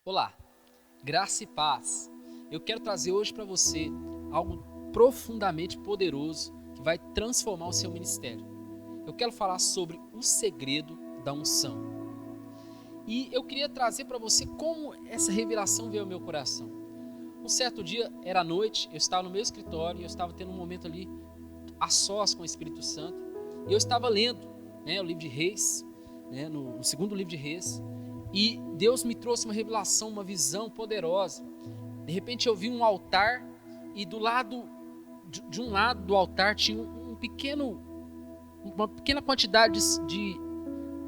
Olá, graça e paz. Eu quero trazer hoje para você algo profundamente poderoso que vai transformar o seu ministério. Eu quero falar sobre o segredo da unção. E eu queria trazer para você como essa revelação veio ao meu coração. Um certo dia, era noite, eu estava no meu escritório e eu estava tendo um momento ali a sós com o Espírito Santo. E eu estava lendo o livro de Reis, no segundo livro de Reis. E Deus me trouxe uma revelação, uma visão poderosa. De repente eu vi um altar e do lado de um lado do altar tinha uma pequena quantidade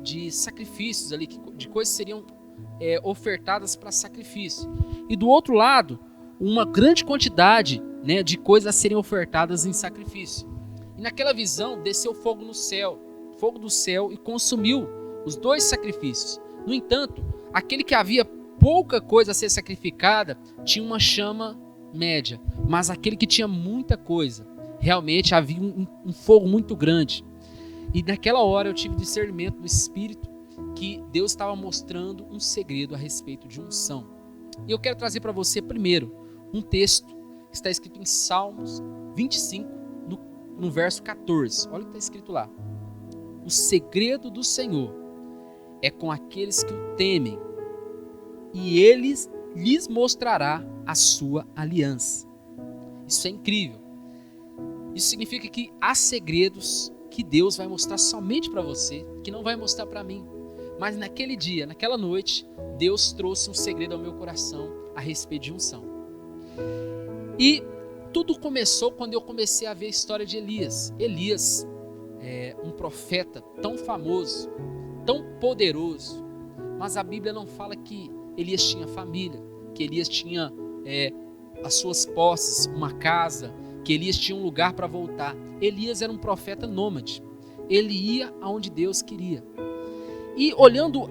de sacrifícios ali, de coisas que seriam ofertadas para sacrifício. E do outro lado, uma grande quantidade de coisas a serem ofertadas em sacrifício. E naquela visão desceu fogo do céu e consumiu os dois sacrifícios. No entanto, aquele que havia pouca coisa a ser sacrificada tinha uma chama média, mas aquele que tinha muita coisa, realmente havia um fogo muito grande. E naquela hora eu tive discernimento do Espírito que Deus estava mostrando um segredo a respeito de unção. E eu quero trazer para você primeiro um texto que está escrito em Salmos 25, no verso 14. Olha o que está escrito lá. O segredo do Senhor é com aqueles que o temem, e ele lhes mostrará a sua aliança. Isso é incrível. Isso significa que há segredos que Deus vai mostrar somente para você, que não vai mostrar para mim. Mas naquele dia, naquela noite, Deus trouxe um segredo ao meu coração a respeito de unção. E tudo começou quando eu comecei a ver a história de Elias. Elias é um profeta tão famoso, tão poderoso, mas a Bíblia não fala que Elias tinha família, que Elias tinha as suas posses, uma casa, que Elias tinha um lugar para voltar. Elias era um profeta nômade, ele ia aonde Deus queria. E olhando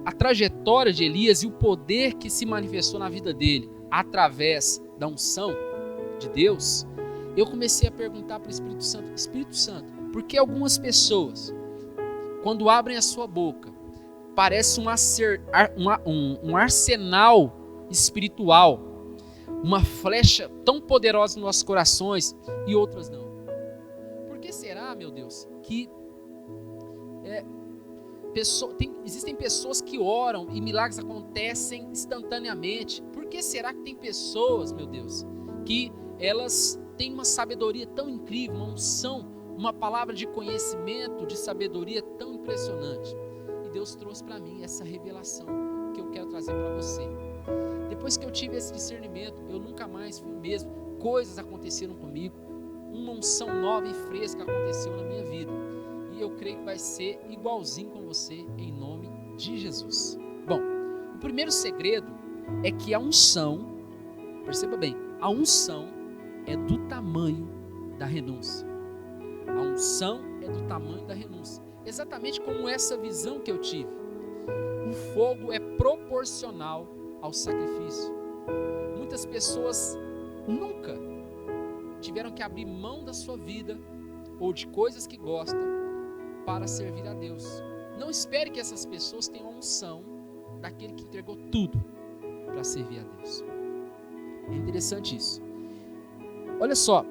a trajetória de Elias e o poder que se manifestou na vida dele através da unção de Deus, eu comecei a perguntar para o Espírito Santo: Espírito Santo, por que algumas pessoas, quando abrem a sua boca, parece um arsenal espiritual, uma flecha tão poderosa nos nossos corações, e outras não? Por que será, meu Deus, que existem pessoas que oram e milagres acontecem instantaneamente? Por que será que tem pessoas, meu Deus, que elas têm uma sabedoria tão incrível, uma unção, uma palavra de conhecimento, de sabedoria tão impressionante? E Deus trouxe para mim essa revelação que eu quero trazer para você. Depois que eu tive esse discernimento, eu nunca mais fui o mesmo. Coisas aconteceram comigo, uma unção nova e fresca aconteceu na minha vida. E eu creio que vai ser igualzinho com você, em nome de Jesus. Bom, o primeiro segredo é que a unção, perceba bem, a unção é do tamanho da renúncia. A unção é do tamanho da renúncia. Exatamente como essa visão que eu tive. O fogo é proporcional ao sacrifício. Muitas pessoas nunca tiveram que abrir mão da sua vida ou de coisas que gostam para servir a Deus. Não espere que essas pessoas tenham a unção daquele que entregou tudo para servir a Deus. É interessante isso. Olha só,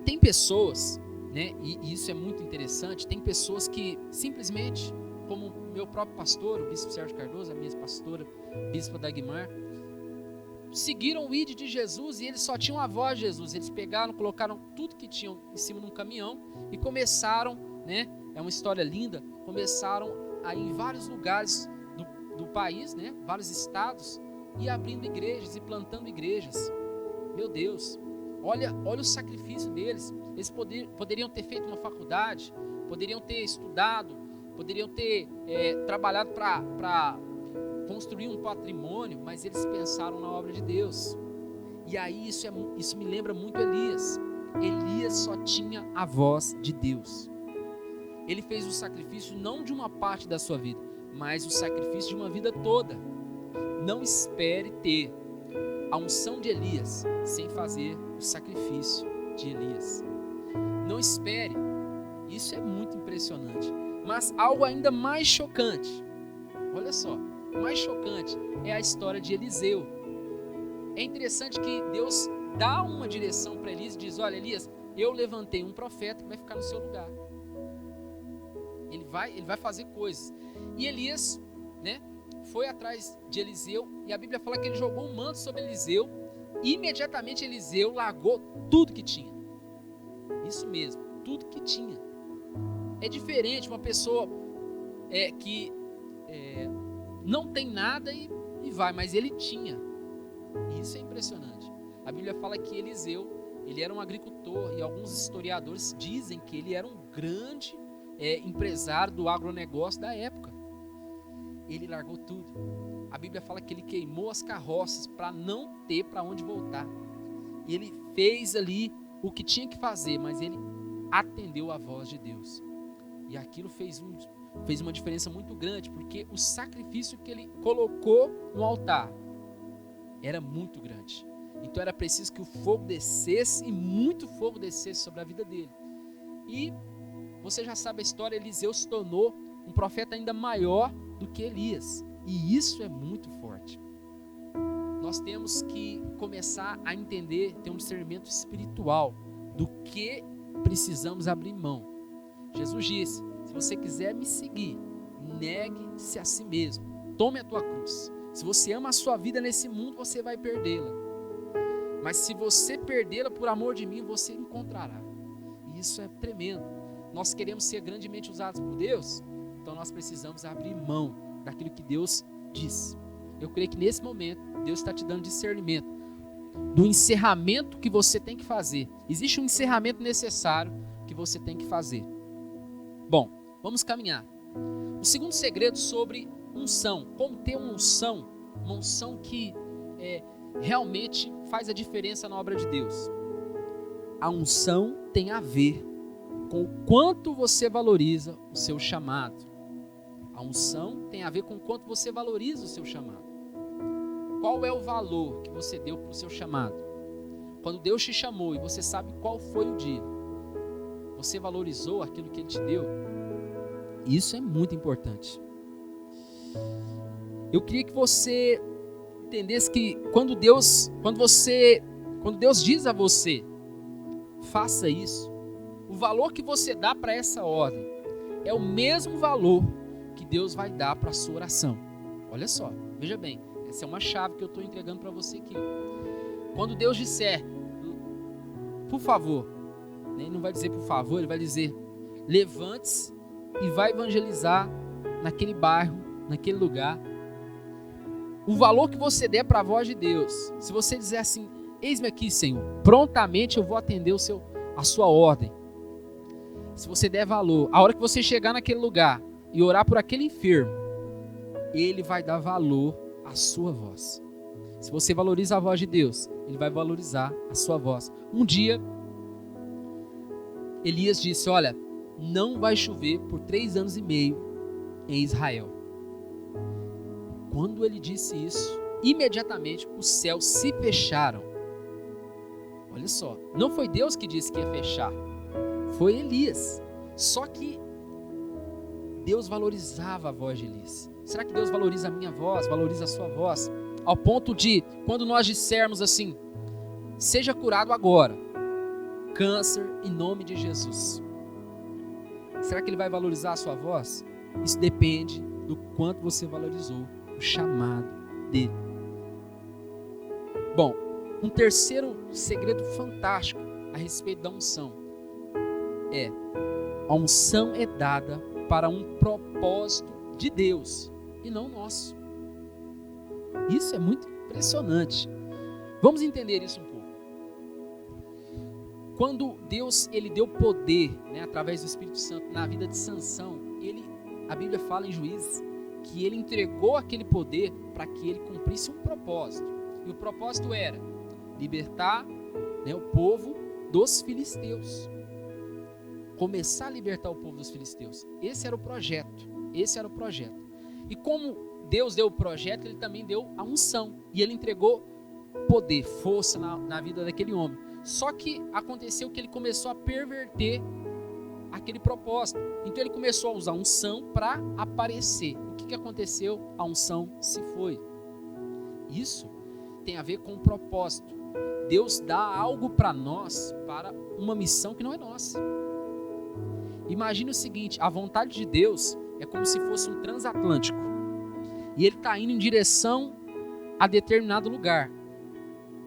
tem pessoas, e isso é muito interessante, tem pessoas que simplesmente, como o meu próprio pastor, o bispo Sérgio Cardoso, a minha pastora, bispa Dagmar, seguiram o ID de Jesus e eles só tinham a voz de Jesus. Eles pegaram, colocaram tudo que tinham em cima de um caminhão e começaram, é uma história linda, começaram a ir em vários lugares do país, vários estados, e abrindo igrejas e plantando igrejas. Meu Deus, olha o sacrifício deles. Eles poderiam ter feito uma faculdade, poderiam ter estudado, poderiam ter trabalhado para construir um patrimônio, mas eles pensaram na obra de Deus. E aí isso me lembra muito Elias. Elias só tinha a voz de Deus. Ele fez o sacrifício não de uma parte da sua vida, mas o sacrifício de uma vida toda. Não espere ter a unção de Elias sem fazer o sacrifício de Elias. Não espere. Isso é muito impressionante. Mas algo ainda mais chocante. Olha só. mais chocante é a história de Eliseu. É interessante que Deus dá uma direção para Elias e diz: olha, Elias, eu levantei um profeta que vai ficar no seu lugar. Ele vai fazer coisas. E Elias, né, foi atrás de Eliseu, e a Bíblia fala que ele jogou um manto sobre Eliseu, e imediatamente Eliseu largou tudo que tinha. Isso mesmo, tudo que tinha. É diferente uma pessoa que não tem nada e vai, mas ele tinha. Isso é impressionante. A Bíblia fala que Eliseu, ele era um agricultor, e alguns historiadores dizem que ele era um grande empresário do agronegócio da época. Ele largou tudo. A Bíblia fala que ele queimou as carroças para não ter para onde voltar. E ele fez ali o que tinha que fazer, mas ele atendeu a voz de Deus. E aquilo fez uma diferença muito grande, porque o sacrifício que ele colocou no altar era muito grande. Então era preciso que o fogo descesse, e muito fogo descesse sobre a vida dele. E você já sabe a história, Eliseu se tornou um profeta ainda maior do que Elias. E isso é muito forte. Nós temos que começar a entender, ter um discernimento espiritual do que precisamos abrir mão. Jesus disse: se você quiser me seguir, negue-se a si mesmo, tome a tua cruz. Se você ama a sua vida nesse mundo, você vai perdê-la. Mas se você perdê-la por amor de mim, você encontrará. E isso é tremendo. Nós queremos ser grandemente usados por Deus, então nós precisamos abrir mão daquilo que Deus diz. Eu creio que nesse momento Deus está te dando discernimento do encerramento que você tem que fazer. Existe um encerramento necessário que você tem que fazer. Bom, vamos caminhar. O segundo segredo sobre unção, como ter uma unção que realmente faz a diferença na obra de Deus. A unção tem a ver com o quanto você valoriza o seu chamado. A unção tem a ver com o quanto você valoriza o seu chamado. Qual é o valor que você deu para o seu chamado? Quando Deus te chamou e você sabe qual foi o dia, você valorizou aquilo que Ele te deu? Isso é muito importante. Eu queria que você entendesse que quando Deus diz a você, faça isso, o valor que você dá para essa ordem é o mesmo valor que Deus vai dar para a sua oração. Olha só, veja bem, essa é uma chave que eu estou entregando para você aqui. Quando Deus disser, por favor, ele não vai dizer por favor, ele vai dizer, levante-se e vai evangelizar naquele bairro, naquele lugar. O valor que você der para a voz de Deus, se você dizer assim, eis-me aqui, Senhor, prontamente eu vou atender a sua ordem. Se você der valor, a hora que você chegar naquele lugar e orar por aquele enfermo, Ele vai dar valor à sua voz. Se você valoriza a voz de Deus, Ele vai valorizar a sua voz. Um dia, Elias disse, olha, não vai chover por 3 anos e meio em Israel. Quando ele disse isso, imediatamente os céus se fecharam. Olha só, não foi Deus que disse que ia fechar, foi Elias. Só que Deus valorizava a voz de Elias. Será que Deus valoriza a minha voz, valoriza a sua voz? Ao ponto de, quando nós dissermos assim, seja curado agora, câncer em nome de Jesus. Será que Ele vai valorizar a sua voz? Isso depende do quanto você valorizou o chamado dele. Bom, um terceiro segredo fantástico a respeito da unção é: a unção é dada para um propósito de Deus e não nosso. Isso é muito impressionante. Vamos entender isso um pouco. Quando Deus ele deu poder, através do Espírito Santo na vida de Sansão, a Bíblia fala em Juízes que ele entregou aquele poder para que ele cumprisse um propósito. E o propósito era libertar o povo dos filisteus. Começar a libertar o povo dos filisteus. Esse era o projeto. E como Deus deu o projeto, Ele também deu a unção. E Ele entregou poder, força na vida daquele homem. Só que aconteceu que ele começou a perverter aquele propósito. Então ele começou a usar a unção para aparecer. O que aconteceu? A unção se foi. Isso tem a ver com o propósito. Deus dá algo para nós, para uma missão que não é nossa. Imagine o seguinte, a vontade de Deus é como se fosse um transatlântico. E ele está indo em direção a determinado lugar.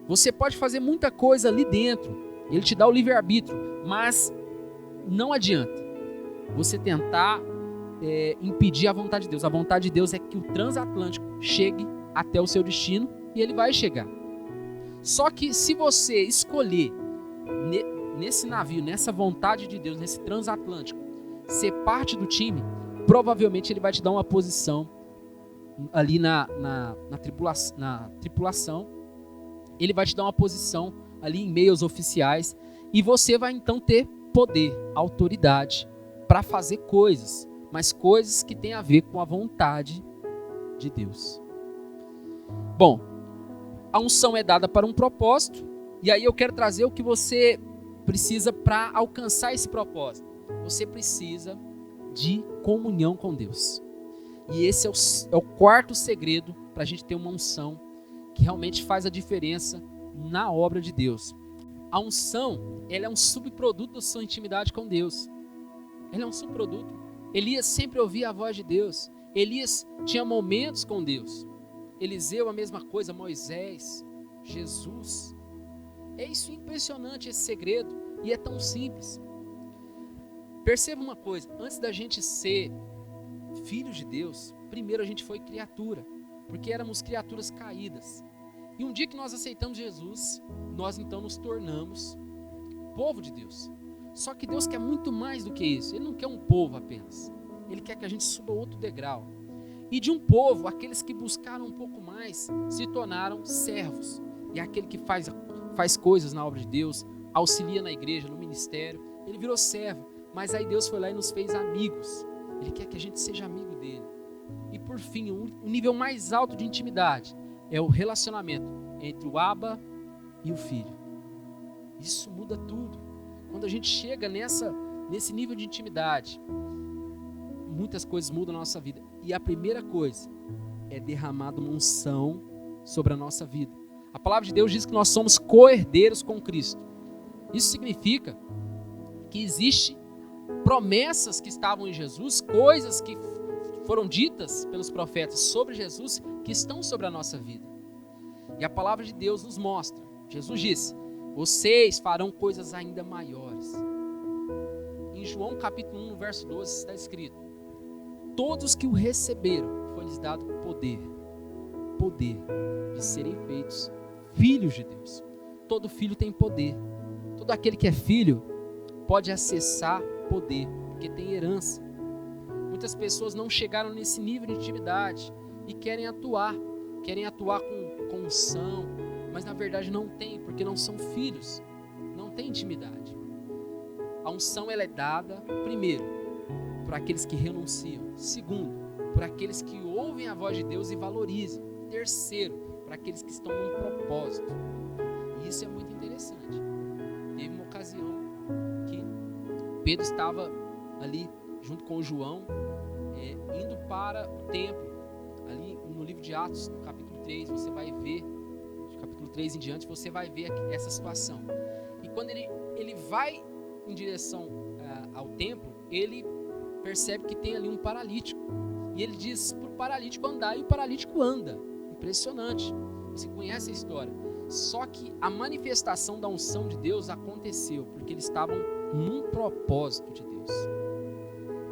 Você pode fazer muita coisa ali dentro. Ele te dá o livre-arbítrio, mas não adianta você tentar impedir a vontade de Deus. A vontade de Deus é que o transatlântico chegue até o seu destino e ele vai chegar. Só que se você escolher nesse navio, nessa vontade de Deus, nesse transatlântico, ser parte do time, provavelmente ele vai te dar uma posição ali na tripulação, ele vai te dar uma posição ali em meio aos oficiais, e você vai então ter poder, autoridade para fazer coisas, mas coisas que têm a ver com a vontade de Deus. Bom, a unção é dada para um propósito, e aí eu quero trazer o que você precisa para alcançar esse propósito. Você precisa de comunhão com Deus. E esse é o quarto segredo para a gente ter uma unção que realmente faz a diferença na obra de Deus. A unção, ela é um subproduto da sua intimidade com Deus. Ela é um subproduto. Elias sempre ouvia a voz de Deus. Elias tinha momentos com Deus. Eliseu, a mesma coisa, Moisés, Jesus. É isso impressionante, esse segredo, e é tão simples. Perceba uma coisa, antes da gente ser filhos de Deus, primeiro a gente foi criatura, porque éramos criaturas caídas. E um dia que nós aceitamos Jesus, nós então nos tornamos povo de Deus. Só que Deus quer muito mais do que isso. Ele não quer um povo apenas. Ele quer que a gente suba outro degrau. E de um povo, aqueles que buscaram um pouco mais se tornaram servos. E aquele que faz coisas na obra de Deus, auxilia na igreja, no ministério, ele virou servo. Mas aí Deus foi lá e nos fez amigos. Ele quer que a gente seja amigo dele. E por fim, o nível mais alto de intimidade é o relacionamento entre o Abba e o Filho. Isso muda tudo. Quando a gente chega nesse nível de intimidade, muitas coisas mudam na nossa vida. E a primeira coisa é derramada uma unção sobre a nossa vida. A palavra de Deus diz que nós somos co-herdeiros com Cristo. Isso significa que existe promessas que estavam em Jesus, coisas que foram ditas pelos profetas sobre Jesus, que estão sobre a nossa vida. E a palavra de Deus nos mostra. Jesus disse: vocês farão coisas ainda maiores. Em João capítulo 1, verso 12, está escrito: todos que o receberam, foi-lhes dado poder de serem feitos filhos de Deus. Todo filho tem poder. Todo aquele que é filho pode acessar poder, porque tem herança. Muitas pessoas não chegaram nesse nível de intimidade e querem atuar com unção, mas na verdade não tem, porque não são filhos, não tem intimidade. A unção ela é dada, primeiro, para aqueles que renunciam. Segundo, para aqueles que ouvem a voz de Deus e valorizam. Terceiro, para aqueles que estão num propósito. E isso é muito interessante. Teve uma ocasião que Pedro estava ali junto com o João, indo para o templo. Ali no livro de Atos, no capítulo 3, você vai ver, do capítulo 3 em diante, você vai ver essa situação. E quando ele vai em direção ao templo, ele percebe que tem ali um paralítico. E ele diz para o paralítico andar, e o paralítico anda. Impressionante. Você conhece a história. Só que a manifestação da unção de Deus aconteceu porque eles estavam num propósito de Deus.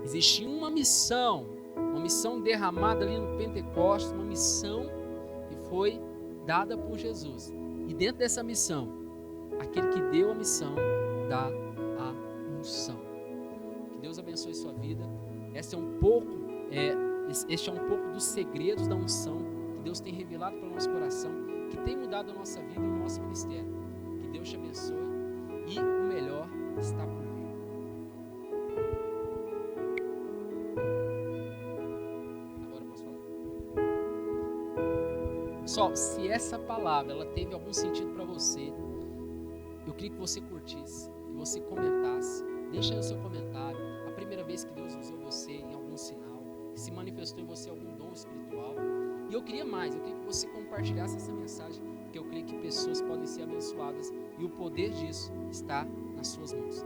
Existia uma missão derramada ali no Pentecostes, uma missão que foi dada por Jesus. E dentro dessa missão, aquele que deu a missão dá a unção. Que Deus abençoe sua vida. Este é um pouco dos segredos da unção que Deus tem revelado para o nosso coração, que tem mudado a nossa vida e o nosso ministério. Que Deus te abençoe e o melhor está por vir. Agora eu posso falar. Pessoal, se essa palavra ela teve algum sentido para você, eu queria que você curtisse, que você comentasse. Deixa aí o seu comentário. primeira vez que Deus usou você em algum sinal, que se manifestou em você algum dom espiritual. E eu queria mais, eu queria que você compartilhasse essa mensagem, porque eu creio que pessoas podem ser abençoadas e o poder disso está nas suas mãos.